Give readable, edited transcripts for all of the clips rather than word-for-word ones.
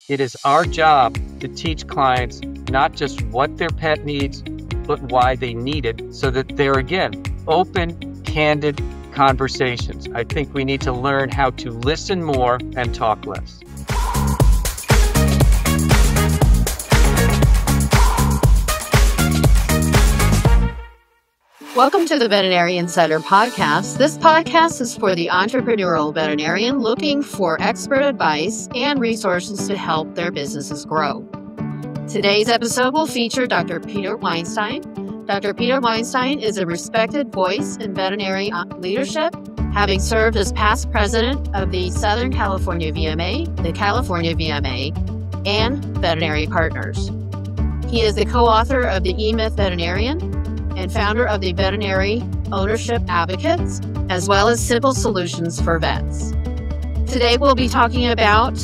It is our job to teach clients not just what their pet needs, but why they need it, so that they're, again, open, candid conversations. I think we need to learn how to listen more and talk less. Welcome to the Veterinary Insider Podcast. This podcast is for the entrepreneurial veterinarian looking for expert advice and resources to help their businesses grow. Today's episode will feature Dr. Peter Weinstein. Dr. Peter Weinstein is a respected voice in veterinary leadership, having served as past president of the Southern California VMA, the California VMA, and Veterinary Partners. He is the co-author of the E-Myth Veterinarian and founder of the Veterinary Ownership Advocates, as well as Simple Solutions for Vets. Today we'll be talking about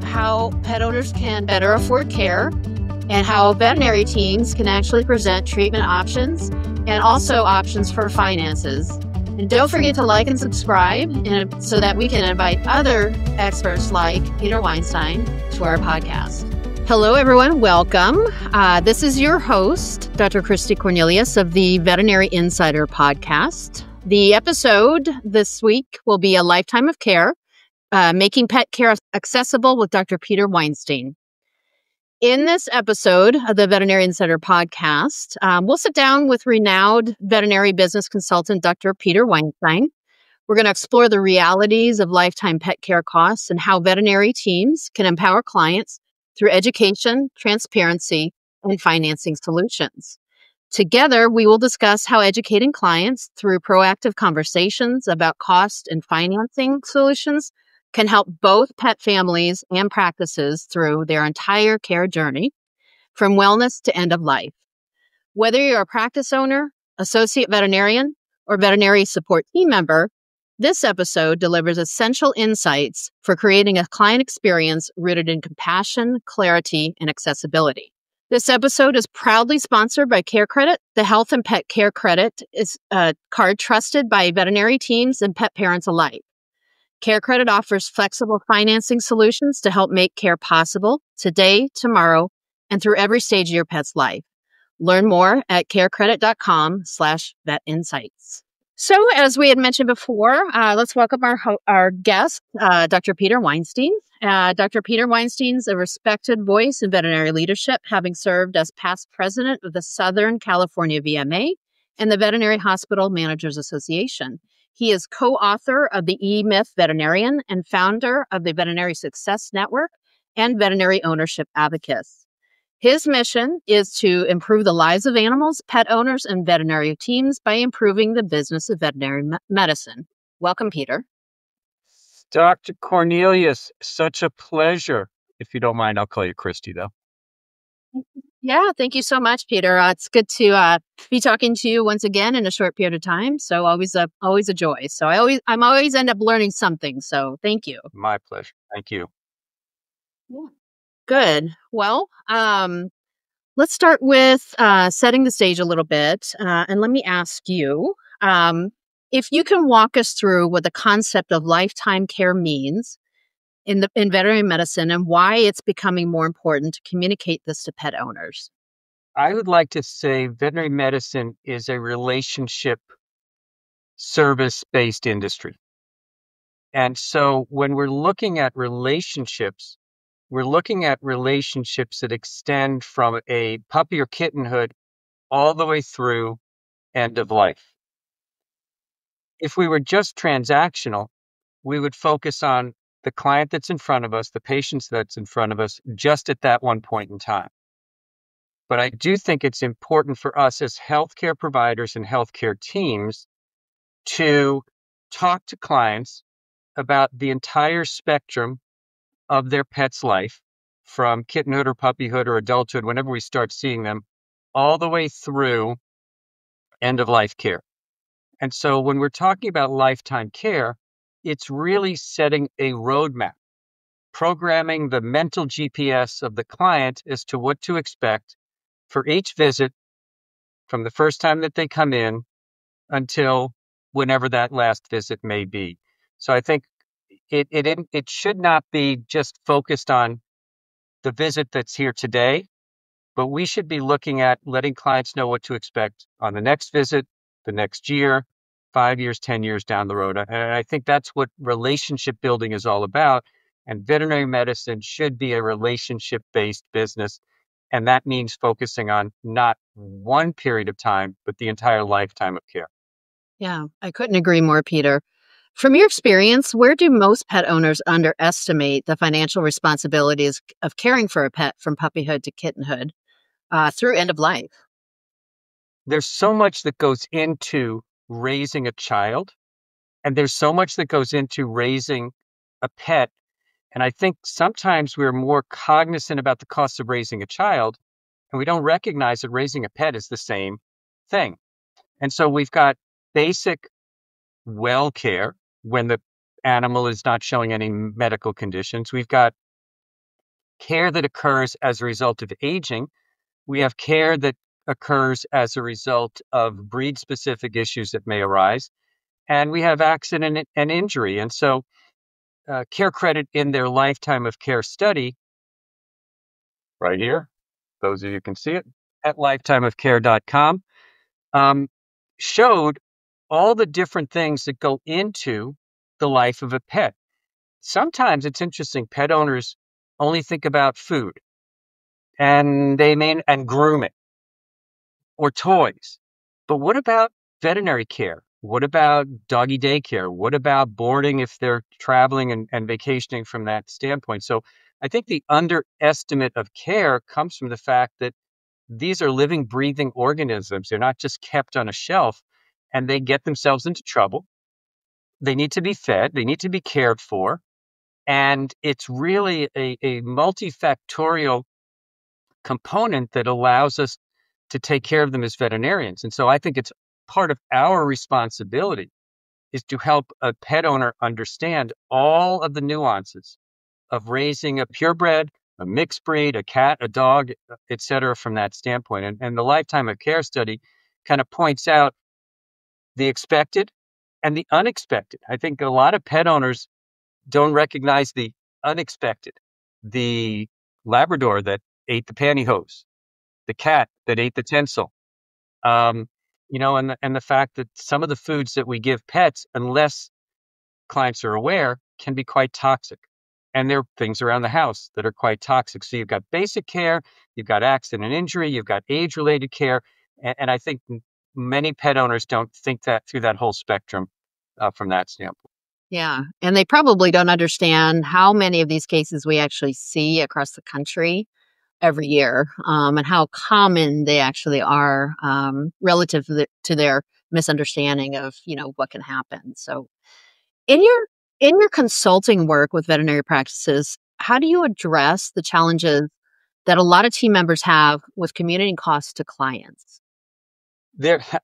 how pet owners can better afford care and how veterinary teams can actually present treatment options and also options for finances. And don't forget to like and subscribe so that we can invite other experts like Peter Weinstein to our podcast. Hello, everyone. Welcome. This is your host, Dr. Christy Cornelius of the Veterinary Insider Podcast. The episode this week will be A Lifetime of Care, Making Pet Care Accessible with Dr. Peter Weinstein. In this episode of the Veterinary Insider Podcast, we'll sit down with renowned veterinary business consultant, Dr. Peter Weinstein. We're going to explore the realities of lifetime pet care costs and how veterinary teams can empower clients through education, transparency, and financing solutions. Together, we will discuss how educating clients through proactive conversations about cost and financing solutions can help both pet families and practices through their entire care journey, from wellness to end of life. Whether you're a practice owner, associate veterinarian, or veterinary support team member, this episode delivers essential insights for creating a client experience rooted in compassion, clarity, and accessibility. This episode is proudly sponsored by CareCredit. The Health and Pet Care Credit is a card trusted by veterinary teams and pet parents alike. CareCredit offers flexible financing solutions to help make care possible today, tomorrow, and through every stage of your pet's life. Learn more at carecredit.com/vetinsights. So, as we had mentioned before, let's welcome our guest, Dr. Peter Weinstein. Dr. Peter Weinstein is a respected voice in veterinary leadership, having served as past president of the Southern California VMA and the Veterinary Hospital Managers Association. He is co-author of the E-Myth Veterinarian and founder of the Veterinary Success Network and Veterinary Ownership Advocates. His mission is to improve the lives of animals, pet owners, and veterinary teams by improving the business of veterinary medicine. Welcome, Peter. Dr. Cornelius, such a pleasure. If you don't mind, I'll call you Christy, though. Yeah, thank you so much, Peter. It's good to be talking to you once again in a short period of time. So always a joy. So I'm always end up learning something. So thank you. My pleasure. Thank you. Yeah. Good. Well, let's start with setting the stage a little bit. And let me ask you, if you can walk us through what the concept of lifetime care means in veterinary medicine and why it's becoming more important to communicate this to pet owners. I would like to say veterinary medicine is a relationship service-based industry. And so when we're looking at relationships, we're looking at relationships that extend from a puppy or kittenhood all the way through end of life. If we were just transactional, we would focus on the client that's in front of us, the patient that's in front of us, just at that one point in time. But I do think it's important for us as healthcare providers and healthcare teams to talk to clients about the entire spectrum of their pet's life, from kittenhood or puppyhood or adulthood, whenever we start seeing them, all the way through end of life care. And so when we're talking about lifetime care, it's really setting a roadmap, programming the mental GPS of the client as to what to expect for each visit from the first time that they come in until whenever that last visit may be. So I think it should not be just focused on the visit that's here today, but we should be looking at letting clients know what to expect on the next visit, the next year, 5 years, 10 years down the road. And I think that's what relationship building is all about. And veterinary medicine should be a relationship-based business. And that means focusing on not one period of time, but the entire lifetime of care. Yeah, I couldn't agree more, Peter. From your experience, where do most pet owners underestimate the financial responsibilities of caring for a pet from puppyhood to kittenhood through end of life? There's so much that goes into raising a child, and there's so much that goes into raising a pet. And I think sometimes we're more cognizant about the cost of raising a child, and we don't recognize that raising a pet is the same thing. And so we've got basic well care when the animal is not showing any medical conditions. We've got care that occurs as a result of aging. We have care that occurs as a result of breed specific issues that may arise. And we have accident and injury. And so Care Credit in their lifetime of care study, right here, those of you can see it, at lifetimeofcare.com, showed all the different things that go into the life of a pet. Sometimes it's interesting, pet owners only think about food and grooming or toys. But what about veterinary care? What about doggy daycare? What about boarding if they're traveling and vacationing from that standpoint? So I think the underestimate of care comes from the fact that these are living, breathing organisms. They're not just kept on a shelf, and they get themselves into trouble. They need to be fed. They need to be cared for. And it's really a multifactorial component that allows us to take care of them as veterinarians. And so I think it's part of our responsibility is to help a pet owner understand all of the nuances of raising a purebred, a mixed breed, a cat, a dog, et cetera, from that standpoint. And the lifetime of care study kind of points out the expected and the unexpected. I think a lot of pet owners don't recognize the unexpected. The Labrador that ate the pantyhose, the cat that ate the tinsel, um, and the fact that some of the foods that we give pets, unless clients are aware, can be quite toxic. And there are things around the house that are quite toxic. So you've got basic care, you've got accident and injury, you've got age-related care, and I think many pet owners don't think that through that whole spectrum from that standpoint. Yeah, and they probably don't understand how many of these cases we actually see across the country every year, and how common they actually are relative to their misunderstanding of what can happen. So, in your consulting work with veterinary practices, how do you address the challenges that a lot of team members have with communicating costs to clients?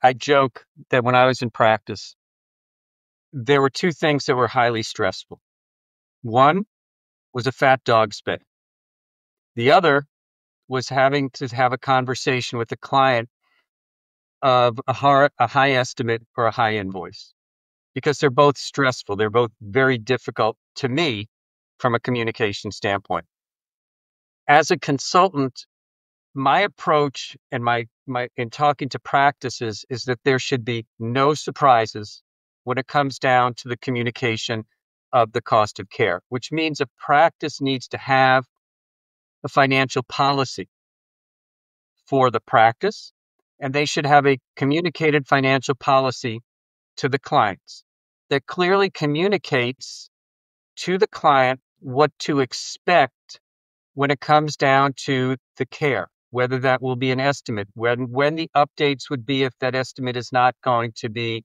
I joke that when I was in practice, there were two things that were highly stressful. One was a fat dog spay. The other was having to have a conversation with the client of a high estimate or a high invoice, because they're both stressful. They're both very difficult to me from a communication standpoint. As a consultant, my approach and my in talking to practices is that there should be no surprises when it comes down to the communication of the cost of care, which means a practice needs to have a financial policy for the practice, and they should have a communicated financial policy to the clients that clearly communicates to the client what to expect when it comes down to the care, whether that will be an estimate, when the updates would be if that estimate is not going to be,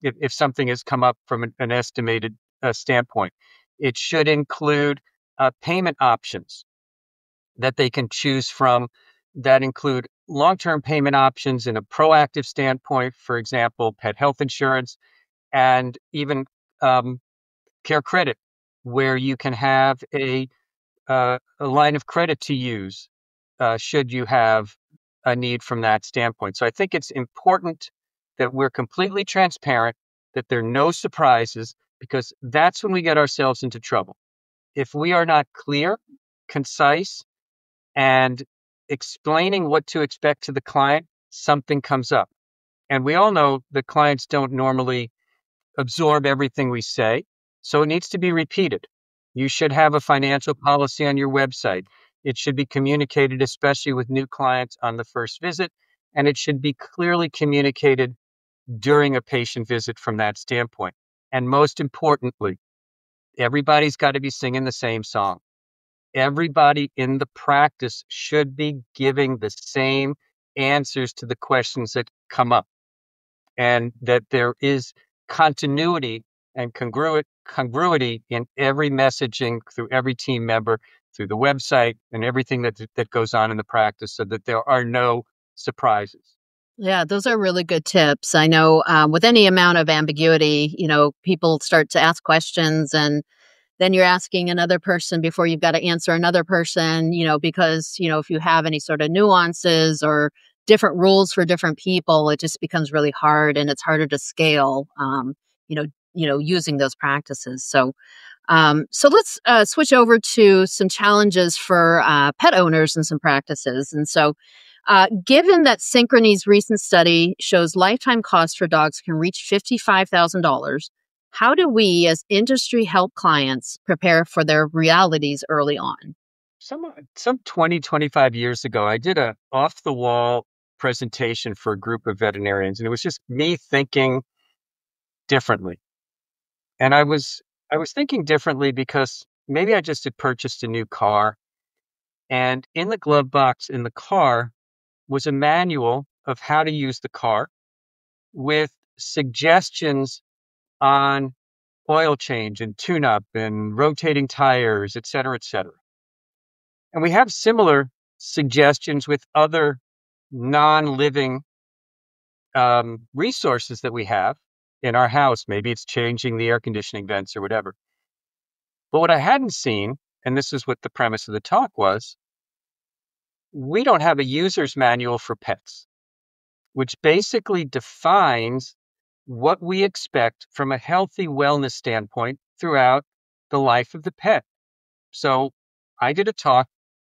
if something has come up from an estimated standpoint. It should include payment options that they can choose from that include long-term payment options in a proactive standpoint, for example, pet health insurance, and even Care Credit, where you can have a line of credit to use should you have a need from that standpoint. So I think it's important that we're completely transparent, that there are no surprises, because that's when we get ourselves into trouble. If we are not clear, concise, and explaining what to expect to the client, something comes up. And we all know that clients don't normally absorb everything we say, so it needs to be repeated. You should have a financial policy on your website. It should be communicated, especially with new clients on the first visit, and it should be clearly communicated during a patient visit from that standpoint. And most importantly, everybody's got to be singing the same song. Everybody in the practice should be giving the same answers to the questions that come up, and that there is continuity and congruity in every messaging through every team member, through the website, and everything that goes on in the practice, so that there are no surprises. Yeah, those are really good tips. I know with any amount of ambiguity, people start to ask questions, and then you're asking another person before you've got to answer another person, because, if you have any sort of nuances or different rules for different people, it just becomes really hard, and it's harder to scale, using those practices. So let's switch over to some challenges for pet owners and some practices. And so, given that Synchrony's recent study shows lifetime costs for dogs can reach $55,000, how do we as industry help clients prepare for their realities early on? Some 20, 25 years ago, I did a off-the-wall presentation for a group of veterinarians, and it was just me thinking differently. And I was thinking differently because maybe I just had purchased a new car, and in the glove box in the car was a manual of how to use the car with suggestions on oil change and tune-up and rotating tires, et cetera, et cetera. And we have similar suggestions with other non-living resources that we have in our house. Maybe it's changing the air conditioning vents or whatever. But what I hadn't seen, and this is what the premise of the talk was, we don't have a user's manual for pets, which basically defines what we expect from a healthy wellness standpoint throughout the life of the pet. So I did a talk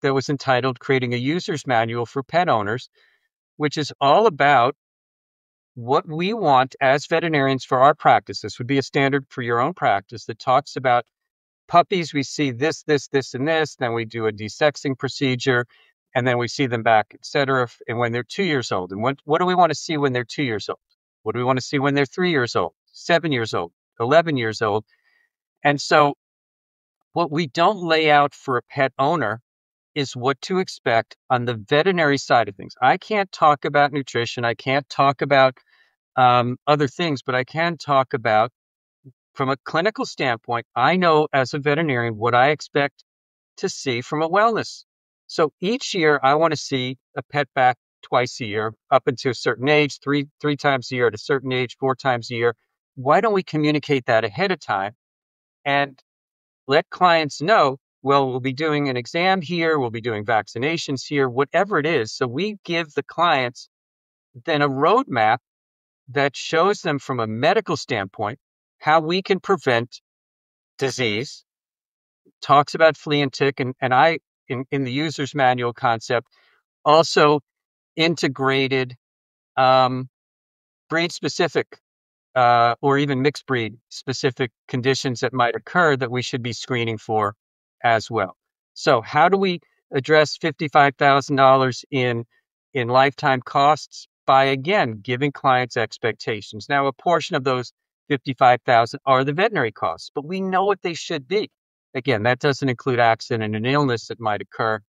that was entitled Creating a User's Manual for Pet Owners, which is all about what we want as veterinarians for our practice. This would be a standard for your own practice that talks about puppies. We see this, this, this, and this. Then we do a desexing procedure, and then we see them back, et cetera. And when they're 2 years old, and what do we want to see when they're 2 years old? What do we want to see when they're 3 years old, 7 years old, 11 years old? And so what we don't lay out for a pet owner is what to expect on the veterinary side of things. I can't talk about nutrition. I can't talk about other things, but I can talk about, from a clinical standpoint, I know as a veterinarian what I expect to see from a wellness. So each year I want to see a pet back twice a year up until a certain age, three times a year at a certain age, 4 times a year. Why don't we communicate that ahead of time and let clients know, well, we'll be doing an exam here, we'll be doing vaccinations here, whatever it is. So we give the clients then a roadmap that shows them from a medical standpoint how we can prevent disease, talks about flea and tick, and I, in the user's manual concept, also integrated breed-specific or even mixed breed specific conditions that might occur that we should be screening for as well. So how do we address $55,000 in lifetime costs? By, again, giving clients expectations. Now, a portion of those $55,000 are the veterinary costs, but we know what they should be. Again, that doesn't include accident and illness that might occur,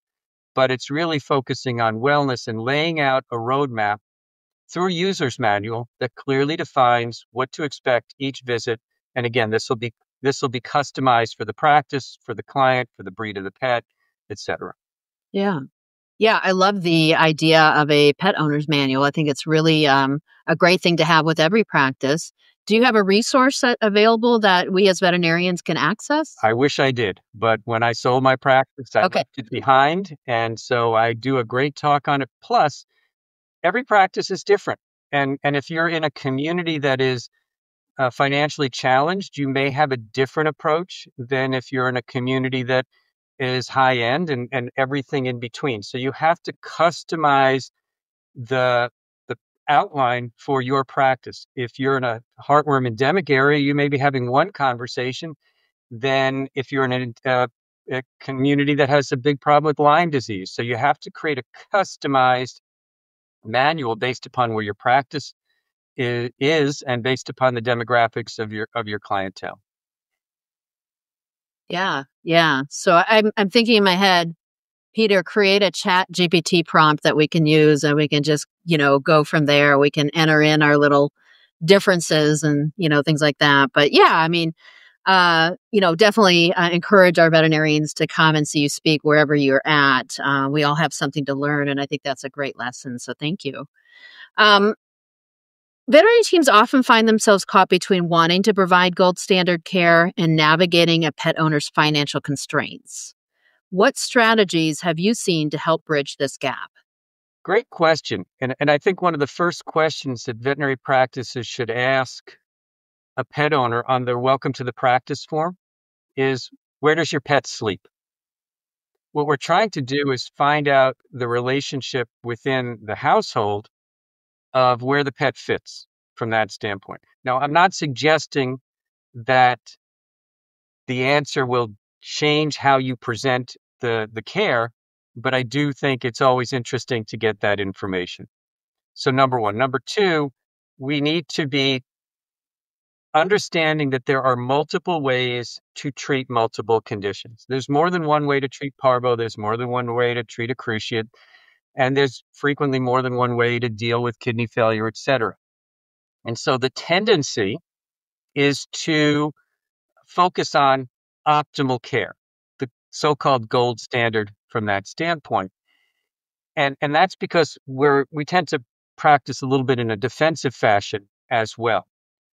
but it's really focusing on wellness and laying out a roadmap through a user's manual that clearly defines what to expect each visit. And again, this will be customized for the practice, for the client, for the breed of the pet, et cetera. Yeah. Yeah, I love the idea of a pet owner's manual. I think it's really a great thing to have with every practice. Do you have a resource available that we as veterinarians can access? I wish I did, but when I sold my practice, I left it behind. And so I do a great talk on it. Plus, every practice is different. And if you're in a community that is financially challenged, you may have a different approach than if you're in a community that is high end and everything in between. So you have to customize the the outline for your practice. If you're in a heartworm endemic area, you may be having one conversation. Then if you're in a community that has a big problem with Lyme disease, so you have to create a customized manual based upon where your practice is and based upon the demographics of your clientele. Yeah, yeah. So I'm thinking in my head, Peter, create a chat GPT prompt that we can use and we can just, go from there. We can enter in our little differences and, things like that. But yeah, I mean, definitely encourage our veterinarians to come and see you speak wherever you're at. We all have something to learn, and I think that's a great lesson. So thank you. Um, Veterinary teams often find themselves caught between wanting to provide gold standard care and navigating a pet owner's financial constraints. What strategies have you seen to help bridge this gap? Great question. And I think one of the first questions that veterinary practices should ask a pet owner on their welcome to the practice form is, where does your pet sleep? What we're trying to do is find out the relationship within the household of where the pet fits from that standpoint. Now, I'm not suggesting that the answer will change how you present the care, but I do think it's always interesting to get that information. So number one. Number two, we need to be understanding that there are multiple ways to treat multiple conditions. There's more than one way to treat parvo. There's more than one way to treat a cruciate. And there's frequently more than one way to deal with kidney failure, et cetera. And so the tendency is to focus on optimal care, the so-called gold standard from that standpoint. And that's because we tend to practice a little bit in a defensive fashion as well.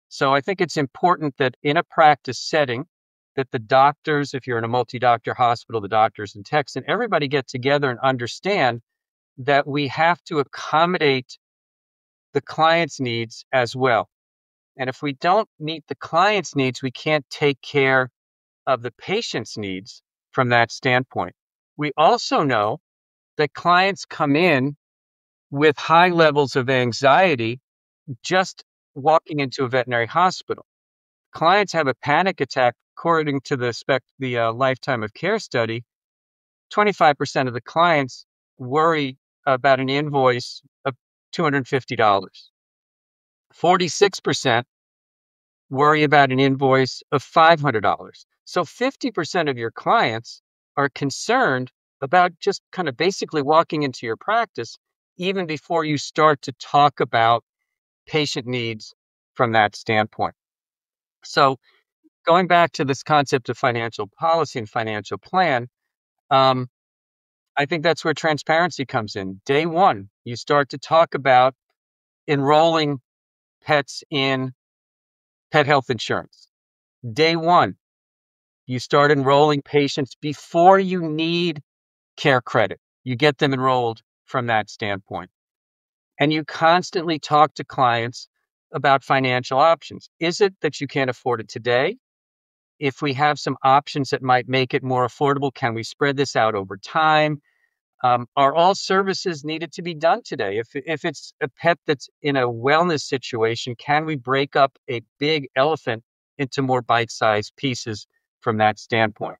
So I think it's important that in a practice setting, that the doctors, if you're in a multi-doctor hospital, the doctors and techs, and everybody get together and understand that we have to accommodate the client's needs as well. And if we don't meet the client's needs, we can't take care of the patient's needs from that standpoint. We also know that clients come in with high levels of anxiety just walking into a veterinary hospital. Clients have a panic attack. According to the lifetime of care study, 25% of the clients worry about an invoice of $250. 46% worry about an invoice of $500. So 50% of your clients are concerned about just kind of basically walking into your practice even before you start to talk about patient needs from that standpoint. So going back to this concept of financial policy and financial plan, I think that's where transparency comes in. Day one, you start to talk about enrolling pets in pet health insurance. Day one, you start enrolling patients before you need care credit. You get them enrolled from that standpoint. And you constantly talk to clients about financial options. Is it that you can't afford it today? If we have some options that might make it more affordable, can we spread this out over time? Are all services needed to be done today? If it's a pet that's in a wellness situation, can we break up a big elephant into more bite-sized pieces from that standpoint?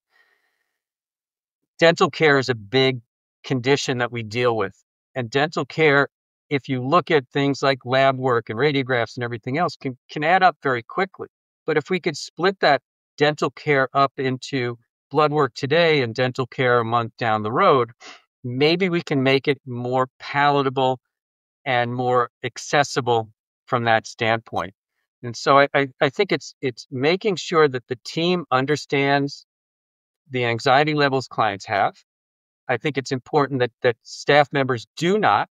Dental care is a big condition that we deal with. And dental care, if you look at things like lab work and radiographs and everything else, can add up very quickly. But if we could split that dental care up into blood work today and dental care a month down the road, maybe we can make it more palatable and more accessible from that standpoint. And so I think it's making sure that the team understands the anxiety levels clients have. I think it's important that staff members do not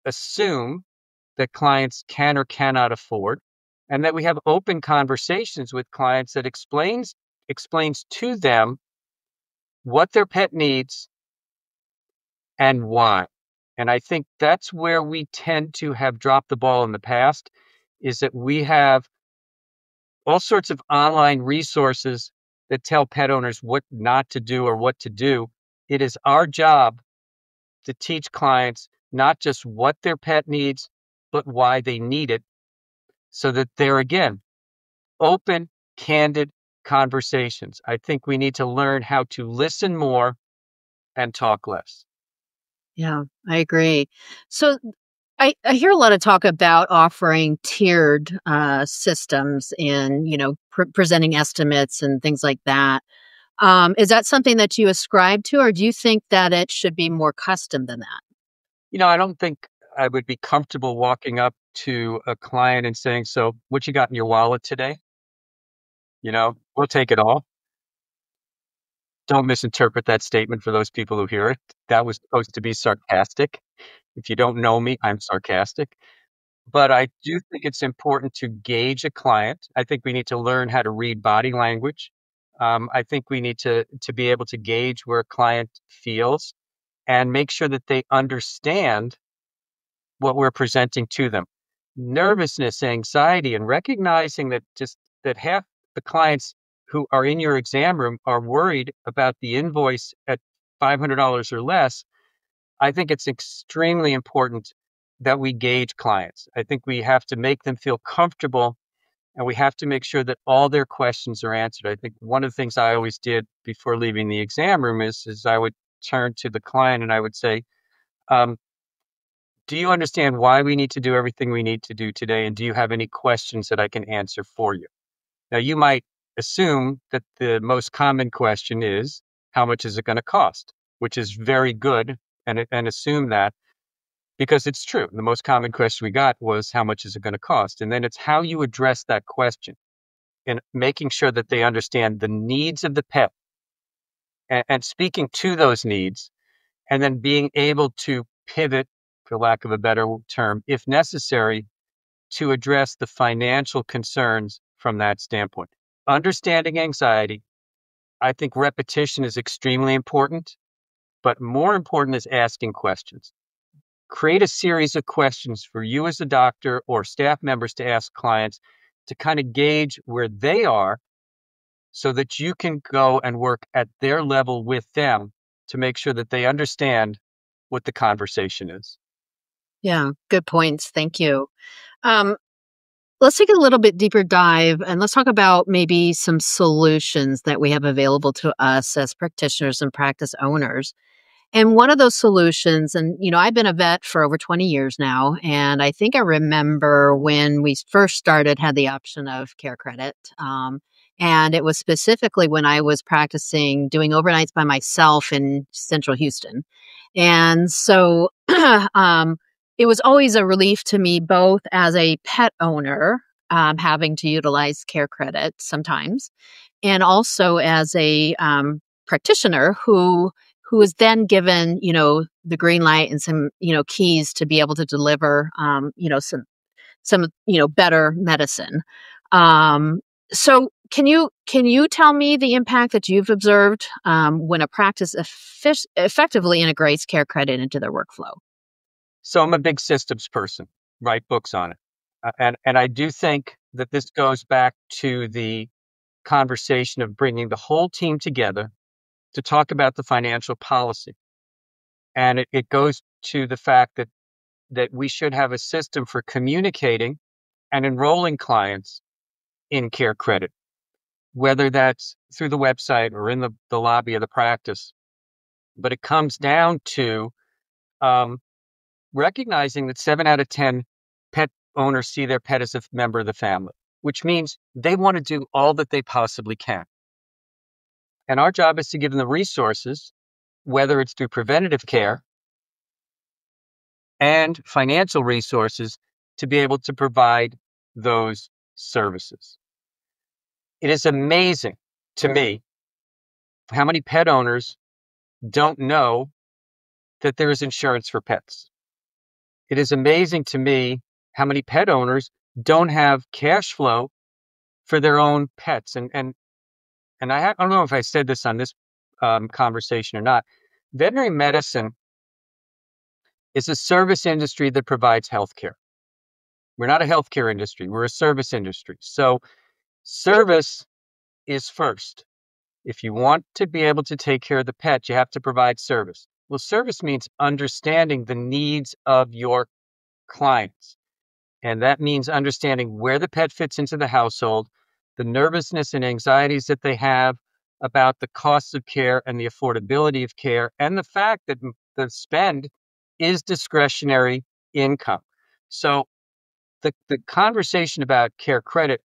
assume that clients can or cannot afford, and that we have open conversations with clients that explains to them what their pet needs and why. And I think that's where we tend to have dropped the ball in the past, is that we have all sorts of online resources that tell pet owners what not to do or what to do. It is our job to teach clients not just what their pet needs, but why they need it, so that they're, again, open, candid conversations. I think we need to learn how to listen more and talk less. Yeah, I agree. So I hear a lot of talk about offering tiered systems and, presenting estimates and things like that. Is that something that you ascribe to, or do you think that it should be more custom than that? I don't think I would be comfortable walking up to a client and saying, "So, what you got in your wallet today? We'll take it all." Don't misinterpret that statement for those people who hear it. That was supposed to be sarcastic. If you don't know me, I'm sarcastic. But I do think it's important to gauge a client. I think we need to learn how to read body language. I think we need to be able to gauge where a client feels and make sure that they understand what we're presenting to them. Nervousness, anxiety, and recognizing that half the clients who are in your exam room are worried about the invoice at $500 or less. I think it's extremely important that we gauge clients. I think we have to make them feel comfortable, and we have to make sure that all their questions are answered. I think one of the things I always did before leaving the exam room is I would turn to the client and I would say, um, "Do you understand why we need to do everything we need to do today? And do you have any questions that I can answer for you?" Now, you might assume that the most common question is, "How much is it going to cost?" Which is very good, and assume that, because it's true. The most common question we got was, "How much is it going to cost?" And then it's how you address that question and making sure that they understand the needs of the pet, and speaking to those needs, and then being able to pivot, for lack of a better term, if necessary, to address the financial concerns from that standpoint. Understanding anxiety, I think repetition is extremely important, but more important is asking questions. Create a series of questions for you as a doctor or staff members to ask clients to kind of gauge where they are, so that you can go and work at their level with them to make sure that they understand what the conversation is. Yeah, good points. Thank you. Um, let's take a little bit deeper dive and let's talk about maybe some solutions that we have available to us as practitioners and practice owners. And one of those solutions, and I've been a vet for over 20 years now, and I think I remember when we first started had the option of care credit. And it was specifically when I was practicing doing overnights by myself in central Houston. And so it was always a relief to me, both as a pet owner, having to utilize care credit sometimes, and also as a practitioner who was then given, the green light and some, keys to be able to deliver, some, better medicine. Um, so can you tell me the impact that you've observed when a practice effectively integrates care credit into their workflow? So I'm a big systems person, write books on it. And I do think that this goes back to the conversation of bringing the whole team together to talk about the financial policy. And it goes to the fact that we should have a system for communicating and enrolling clients in care credit, whether that's through the website or in the lobby of the practice. But it comes down to um, recognizing that 7 out of 10 pet owners see their pet as a member of the family, which means they want to do all that they possibly can. And our job is to give them the resources, whether it's through preventative care and financial resources, to be able to provide those services. It is amazing to me how many pet owners don't know that there is insurance for pets. It is amazing to me how many pet owners don't have cash flow for their own pets. And I don't know if I said this on this conversation or not. Veterinary medicine is a service industry that provides healthcare. We're not a healthcare industry. We're a service industry. So Service is first. If you want to be able to take care of the pet, you have to provide service. Well, service means understanding the needs of your clients. And that means understanding where the pet fits into the household, the nervousness and anxieties that they have about the costs of care and the affordability of care, and the fact that the spend is discretionary income. So the conversation about care credit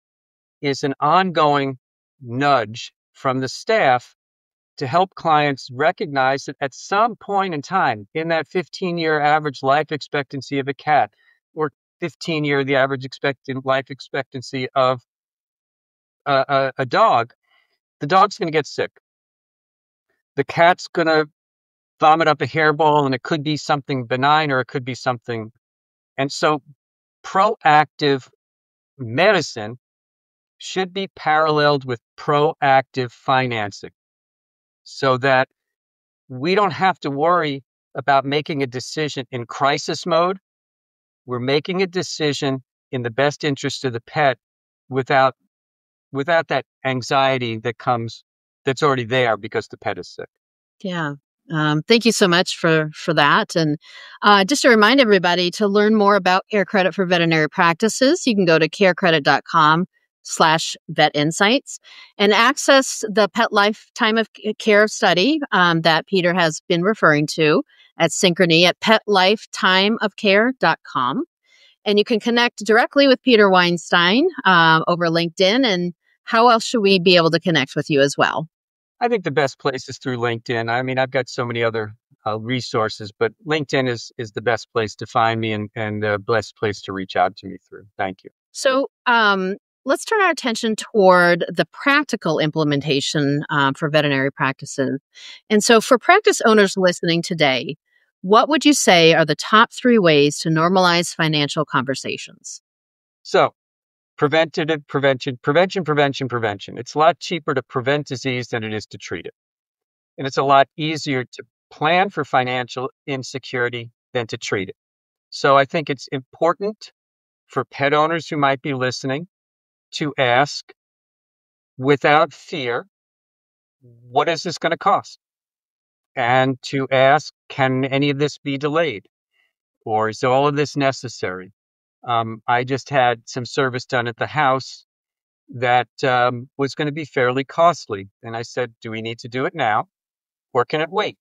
is an ongoing nudge from the staff to help clients recognize that at some point in time, in that 15-year average life expectancy of a cat, or 15-year, the average life expectancy of a dog, the dog's going to get sick. The cat's going to vomit up a hairball, and it could be something benign or it could be something. And so proactive medicine should be paralleled with proactive financing so that we don't have to worry about making a decision in crisis mode. We're making a decision in the best interest of the pet without that anxiety that's already there because the pet is sick. Yeah. Thank you so much for that. And just to remind everybody to learn more about Care Credit for veterinary practices, you can go to carecredit.com/vet insights and access the pet lifetime of care study that Peter has been referring to at Synchrony at petlifetimeofcare.com. And you can connect directly with Peter Weinstein over LinkedIn. And how else should we be able to connect with you as well? I think the best place is through LinkedIn. I mean, I've got so many other resources, but LinkedIn is the best place to find me and the best place to reach out to me through. Thank you. So let's turn our attention toward the practical implementation for veterinary practices. And so for practice owners listening today, what would you say are the top 3 ways to normalize financial conversations? So preventative prevention. It's a lot cheaper to prevent disease than it is to treat it. And it's a lot easier to plan for financial insecurity than to treat it. So I think it's important for pet owners who might be listening to ask without fear, what is this going to cost? And to ask, can any of this be delayed? Or is all of this necessary? I just had some service done at the house that was going to be fairly costly. And I said, do we need to do it now or can it wait?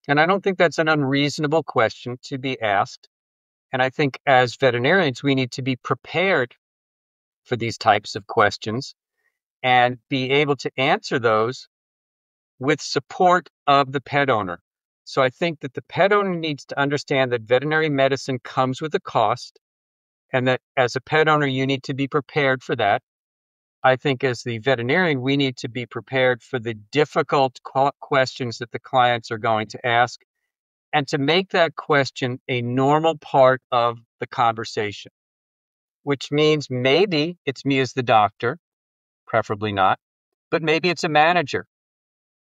And I don't think that's an unreasonable question to be asked. And I think as veterinarians, we need to be prepared for these types of questions and be able to answer those with support of the pet owner. So I think that the pet owner needs to understand that veterinary medicine comes with a cost and that as a pet owner, you need to be prepared for that. I think as the veterinarian, we need to be prepared for the difficult questions that the clients are going to ask and to make that question a normal part of the conversation, which means maybe it's me as the doctor, preferably not, but maybe it's a manager,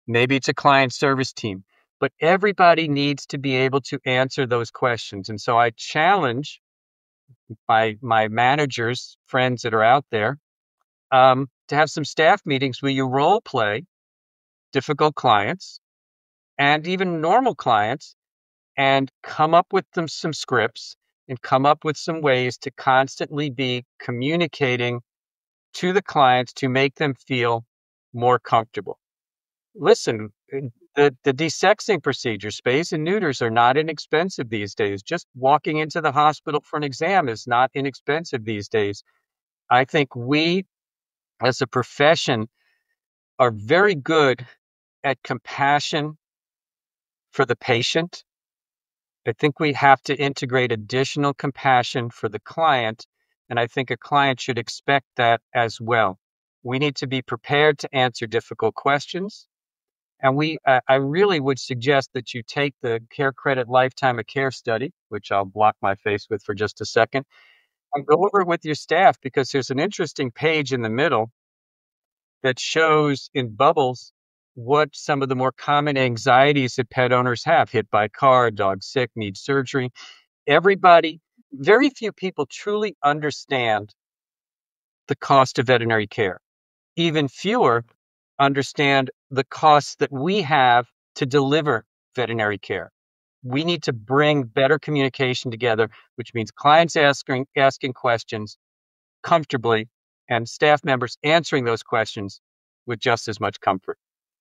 maybe it's a client service team, but everybody needs to be able to answer those questions. And so I challenge my managers, friends that are out there, to have some staff meetings where you role play difficult clients and even normal clients and come up with some scripts and come up with some ways to constantly be communicating to the clients to make them feel more comfortable. Listen, the desexing procedure, spays and neuters are not inexpensive these days. Just walking into the hospital for an exam is not inexpensive these days. I think we, as a profession, are very good at compassion for the patient. I think we have to integrate additional compassion for the client, and I think a client should expect that as well. We need to be prepared to answer difficult questions, and I really would suggest that you take the Care Credit Lifetime of Care study, which I'll block my face with for just a second, and go over it with your staff because there's an interesting page in the middle that shows in bubbles what some of the more common anxieties that pet owners have: hit by a car, dog sick, needs surgery. Very few people truly understand the cost of veterinary care. Even fewer understand the costs that we have to deliver veterinary care. We need to bring better communication together, which means clients asking questions comfortably and staff members answering those questions with just as much comfort.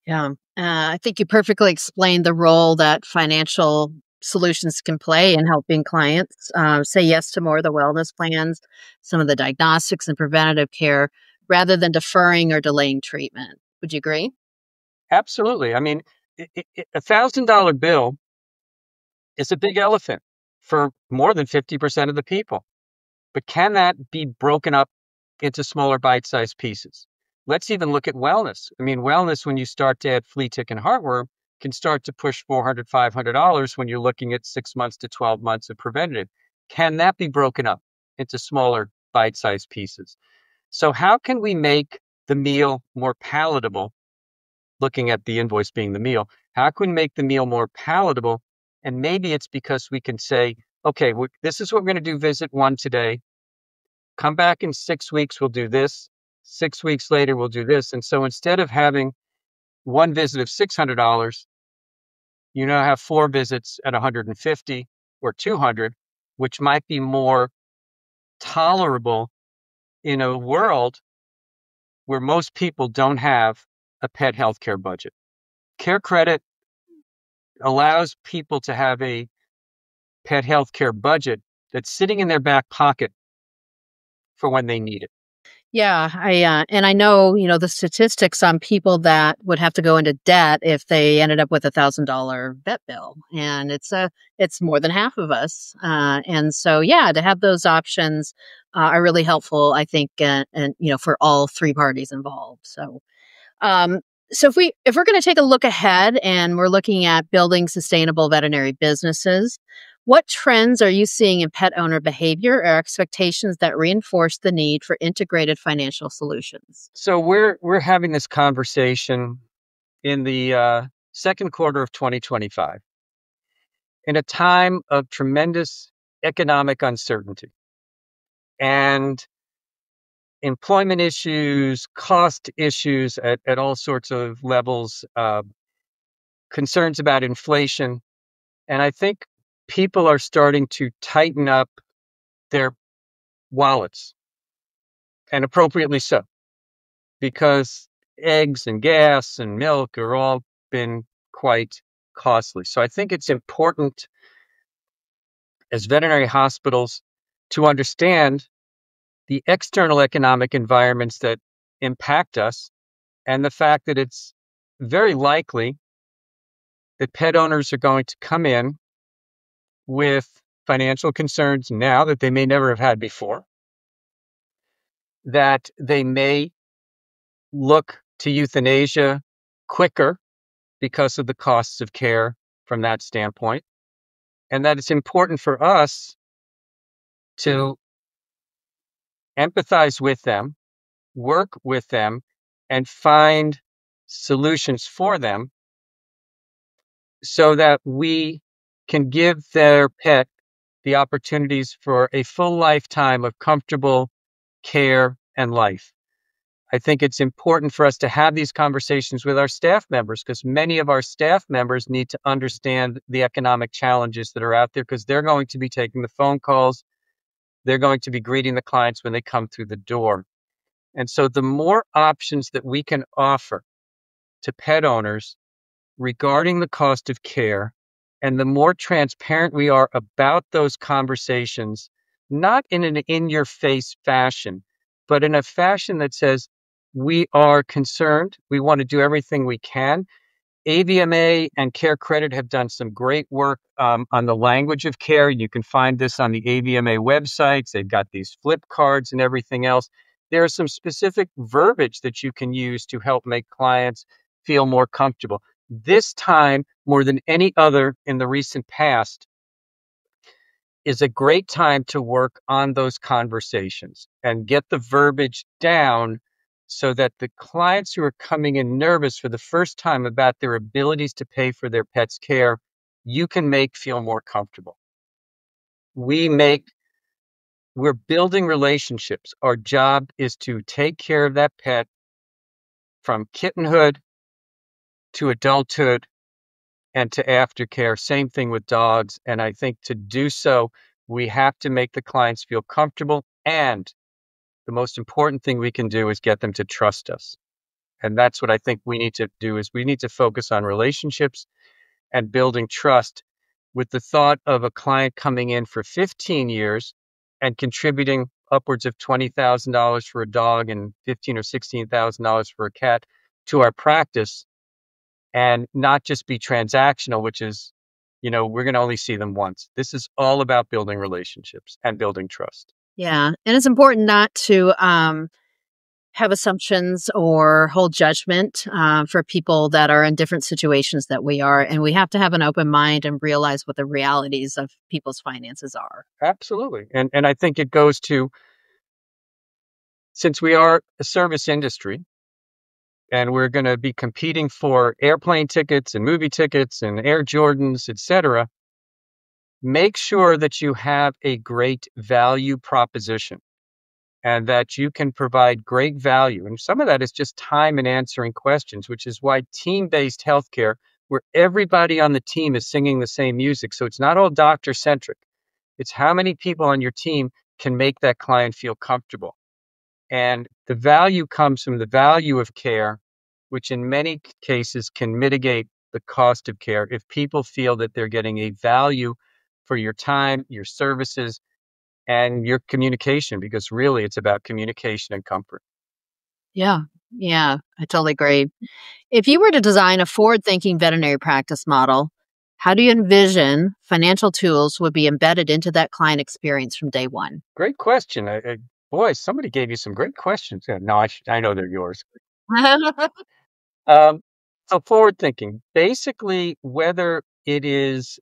Yeah. I think you perfectly explained the role that financial solutions can play in helping clients say yes to more of the wellness plans, some of the diagnostics and preventative care, rather than deferring or delaying treatment. Would you agree? Absolutely. I mean, $1,000 bill is a big elephant for more than 50% of the people. But can that be broken up into smaller bite-sized pieces? Let's even look at wellness. I mean, wellness, when you start to add flea, tick, and heartworm, can start to push $400, $500 when you're looking at 6 months to 12 months of preventative. Can that be broken up into smaller bite-sized pieces? So how can we make the meal more palatable? Looking at the invoice being the meal, how can we make the meal more palatable? And maybe it's because we can say, okay, this is what we're going to do visit 1 today. Come back in 6 weeks, we'll do this. 6 weeks later, we'll do this. And so instead of having one visit of $600, you now have 4 visits at 150 or 200, which might be more tolerable in a world where most people don't have a pet healthcare budget. Care Credit allows people to have a pet healthcare budget that's sitting in their back pocket for when they need it. Yeah, and I know, the statistics on people that would have to go into debt if they ended up with $1,000 vet bill, and it's more than half of us. And so, yeah, to have those options are really helpful, I think, and for all three parties involved. Um, so if we're going to take a look ahead and we're looking at building sustainable veterinary businesses, what trends are you seeing in pet owner behavior or expectations that reinforce the need for integrated financial solutions? So we're having this conversation in the second quarter of 2025, in a time of tremendous economic uncertainty and employment issues, cost issues at all sorts of levels, concerns about inflation. And I think people are starting to tighten up their wallets, and appropriately so, because eggs and gas and milk are all been quite costly. So I think it's important as veterinary hospitals to understand the external economic environments that impact us and the fact that it's very likely that pet owners are going to come in with financial concerns now that they may never have had before, that they may look to euthanasia quicker because of the costs of care from that standpoint, and that it's important for us to empathize with them, work with them, and find solutions for them so that we can give their pet the opportunities for a full lifetime of comfortable care and life. I think it's important for us to have these conversations with our staff members because many of our staff members need to understand the economic challenges that are out there because they're going to be taking the phone calls. They're going to be greeting the clients when they come through the door. And so the more options that we can offer to pet owners regarding the cost of care, and the more transparent we are about those conversations, not in an in-your-face fashion, but in a fashion that says, we are concerned, we want to do everything we can. AVMA and Care Credit have done some great work on the language of care. You can find this on the AVMA websites. They've got these flip cards and everything else. There is some specific verbiage that you can use to help make clients feel more comfortable. This time, more than any other in the recent past, is a great time to work on those conversations and get the verbiage down so that the clients who are coming in nervous for the first time about their abilities to pay for their pet's care, you can make feel more comfortable. We make we're building relationships. Our job is to take care of that pet from kittenhood to adulthood and to aftercare. Same thing with dogs. And I think to do so, we have to make the clients feel comfortable. And the most important thing we can do is get them to trust us. And that's what I think we need to do is we need to focus on relationships and building trust with the thought of a client coming in for 15 years and contributing upwards of $20,000 for a dog and $15,000 or $16,000 for a cat to our practice, and not just be transactional, which is, we're going to only see them once. This is all about building relationships and building trust. Yeah. And it's important not to have assumptions or hold judgment for people that are in different situations that we are. And we have to have an open mind and realize what the realities of people's finances are. Absolutely. And I think it goes to, since we are a service industry and we're going to be competing for airplane tickets and movie tickets and Air Jordans, etc., make sure that you have a great value proposition and that you can provide great value. And some of that is just time and answering questions, which is why team-based healthcare, where everybody on the team is singing the same music. So it's not all doctor-centric. It's how many people on your team can make that client feel comfortable. And the value comes from the value of care, which in many cases can mitigate the cost of care if people feel that they're getting a value for your time, your services, and your communication, because really it's about communication and comfort. Yeah. Yeah. I totally agree. If you were to design a forward-thinking veterinary practice model, how do you envision financial tools would be embedded into that client experience from day one? Great question. Boy, somebody gave you some great questions. Yeah, no, I know they're yours. Um, so forward thinking, basically, whether it is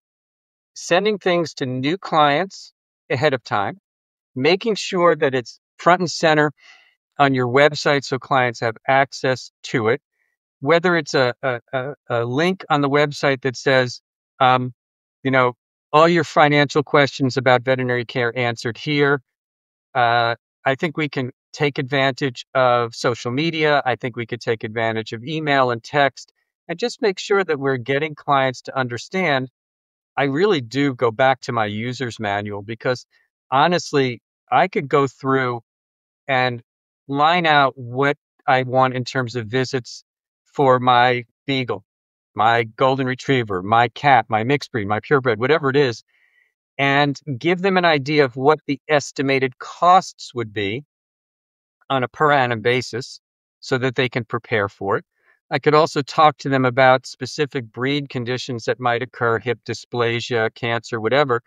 sending things to new clients ahead of time, making sure that it's front and center on your website so clients have access to it, whether it's a link on the website that says, um, you know, all your financial questions about veterinary care answered here. I think we can take advantage of social media. I think we could take advantage of email and text and just make sure that we're getting clients to understand. I really do go back to my user's manual because honestly, I could go through and line out what I want in terms of visits for my beagle, my golden retriever, my cat, my mixed breed, my purebred, whatever it is, and give them an idea of what the estimated costs would be on a per annum basis so that they can prepare for it. I could also talk to them about specific breed conditions that might occur, hip dysplasia, cancer, whatever.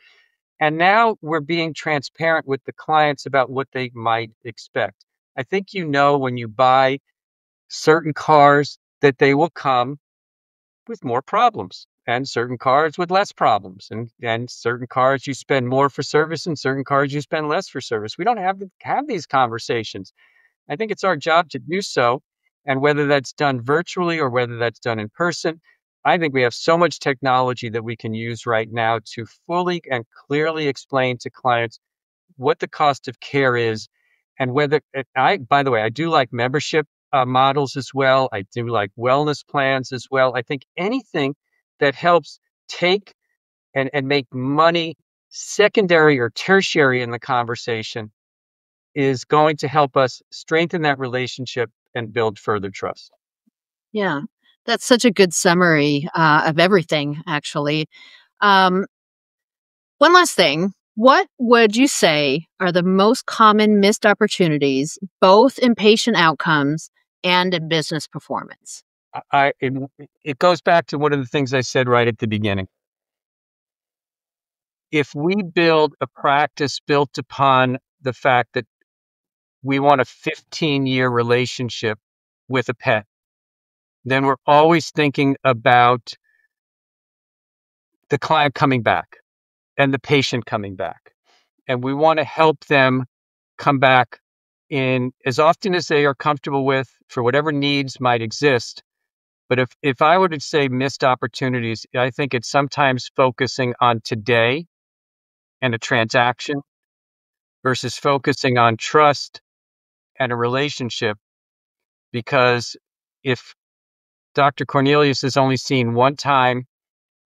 And now we're being transparent with the clients about what they might expect. I think when you buy certain cars that they will come with more problems and certain cars with less problems and certain cars you spend more for service and certain cars you spend less for service. We don't have to have these conversations. I think it's our job to do so. And whether that's done virtually or whether that's done in person, I think we have so much technology that we can use right now to fully and clearly explain to clients what the cost of care is and whether by the way, I do like membership models as well. I do like wellness plans as well. I think anything that helps take and make money secondary or tertiary in the conversation is going to help us strengthen that relationship and build further trust. Yeah, that's such a good summary of everything, actually. Um, One last thing. What would you say are the most common missed opportunities, both in patient outcomes and in business performance? It goes back to one of the things I said right at the beginning. If we build a practice built upon the fact that we want a 15-year relationship with a pet, then we're always thinking about the client coming back and the patient coming back. And we want to help them come back in as often as they are comfortable with for whatever needs might exist. But if I were to say missed opportunities, I think it's sometimes focusing on today and a transaction versus focusing on trust and a relationship. Because if Dr. Cornelius is only seen one time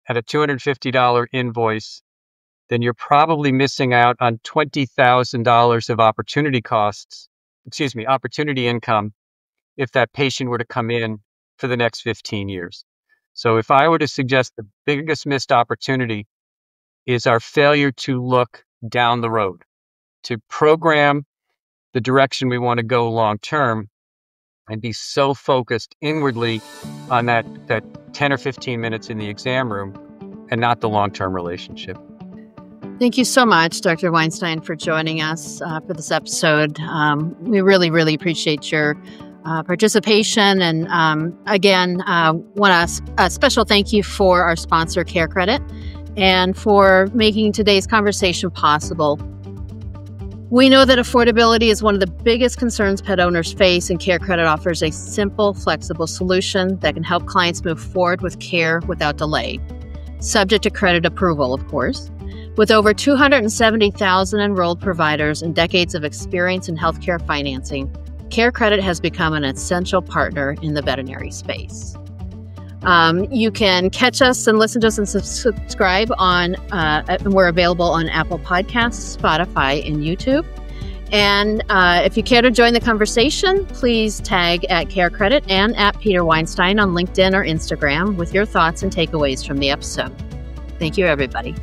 at a $250 invoice, then you're probably missing out on $20,000 of opportunity income if that patient were to come in for the next 15 years. So if I were to suggest the biggest missed opportunity is our failure to look down the road, to program the direction we want to go long term, and be so focused inwardly on that 10 or 15 minutes in the exam room and not the long-term relationship. Thank you so much, Dr. Weinstein, for joining us for this episode. We really, really appreciate your participation. And again, want a special thank you for our sponsor, CareCredit, and for making today's conversation possible. We know that affordability is one of the biggest concerns pet owners face, and CareCredit offers a simple, flexible solution that can help clients move forward with care without delay, subject to credit approval, of course. With over 270,000 enrolled providers and decades of experience in healthcare financing, CareCredit has become an essential partner in the veterinary space. You can catch us and listen to us and subscribe on, we're available on Apple Podcasts, Spotify, and YouTube. And if you care to join the conversation, please tag at CareCredit and at Peter Weinstein on LinkedIn or Instagram with your thoughts and takeaways from the episode. Thank you, everybody.